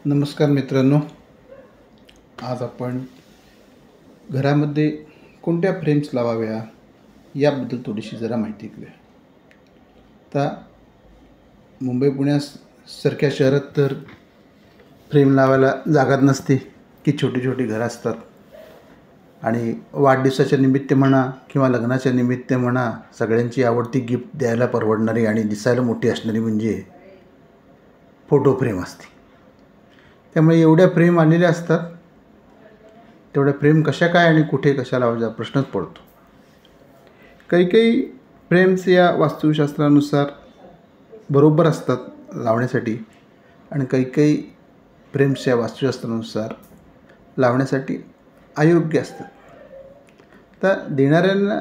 नमस्कार मित्रांनो, आज आपण घरामध्ये कोणत्या फ्रेम्स लावाव्या याबद्दल थोडीशी जरा माहिती घेऊया. आता मुंबई पुण्यासारख्या शहरात तर फ्रेम लावायला जागा नसते, की छोटी छोटी घरं असतात आणि वाढदिवसाच्या निमित्त म्हणा किंवा लग्नाच्या निमित्त म्हणा, सगळ्यांची आवडती गिफ्ट द्यायला परवडणारी आणि दिसायला मोठी असणारी म्हणजे फोटो फ्रेम असते. त्यामुळे एवढ्या फ्रेम आलेल्या असतात, तेवढ्या फ्रेम कशा काय आणि कुठे कशा लावायचा प्रश्नच पडतो. काही काही फ्रेम्स या वास्तुशास्त्रानुसार बरोबर असतात लावण्यासाठी आणि काही काही फ्रेम्स या वास्तुशास्त्रानुसार लावण्यासाठी अयोग्य असतात. तर देणाऱ्यांना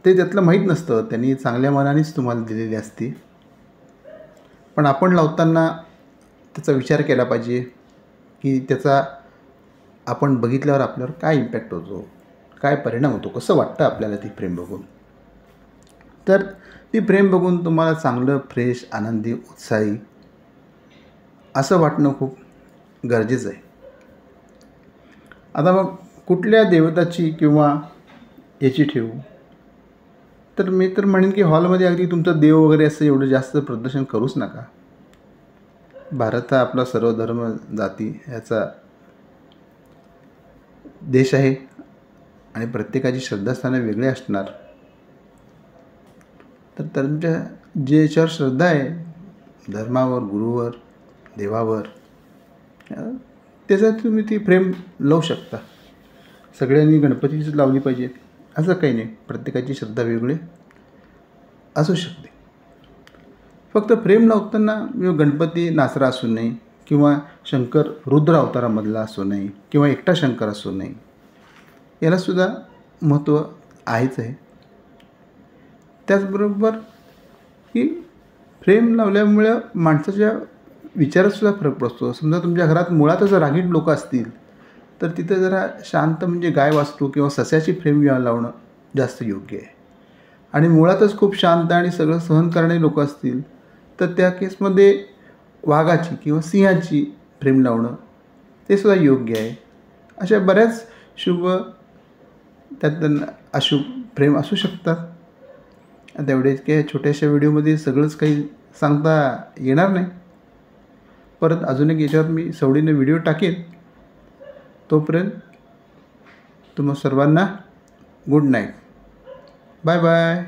ते त्यातलं माहीत नसतं, त्यांनी चांगल्या मनानेच तुम्हाला दिलेली असते. पण आपण लावताना त्याचा विचार केला पाहिजे की त्याचा आपण बघितल्यावर आपल्यावर काय इम्पॅक्ट होतो, काय परिणाम होतो, कसं वाटतं आपल्याला ती फ्रेम बघून. तर ती फ्रेम बघून तुम्हाला चांगलं, फ्रेश, आनंदी, उत्साही असं वाटणं खूप गरजेचं आहे. आता मग कुठल्या देवताची किंवा याची ठेवू, तर मी तर म्हणेन की हॉलमध्ये अगदी तुमचं देव वगैरे असं एवढं जास्त प्रदर्शन करूच नका. भारत हा आपला सर्व धर्म जाती याचा देश आहे आणि प्रत्येकाची श्रद्धास्थानं वेगळी असणार. तर तुमच्या जे याच्यावर श्रद्धा आहे, धर्मावर, गुरुवर, देवावर, त्याच्यात तुम्ही ती फ्रेम लावू शकता. सगळ्यांनी गणपतीचीच लावली पाहिजे असं काही नाही, प्रत्येकाची श्रद्धा वेगळी असू शकते. फक्त फ्रेम लावताना गणपती नाचरा असू नये किंवा शंकर रुद्र अवतारामधला असू नये किंवा एकटा शंकर असू नये, यालासुद्धा महत्त्व आहेच आहे. त्याचबरोबर की फ्रेम लावल्यामुळं माणसाच्या विचारातसुद्धा फरक पडतो. समजा तुमच्या घरात मुळातच रागीट लोक असतील, तर तिथं जरा शांत म्हणजे गाय वासरू किंवा सस्याची फ्रेम लावणं जास्त योग्य आहे. आणि मुळातच खूप शांत आणि सगळं सहन करणारे लोक असतील, तर त्या केसमध्ये वाघाची किंवा सिंहाची फ्रेम लावणं ते सुद्धा योग्य आहे. अशा बऱ्याच शुभ त्यात अशुभ फ्रेम असू शकतात. तेवढेच काही छोट्याशा व्हिडिओमध्ये सगळंच काही सांगता येणार नाही. परत अजून एक याच्यावर मी सवडीने व्हिडिओ टाकेन. तोपर्यंत तुम्हा सर्वांना गुड नाईट. Bye bye.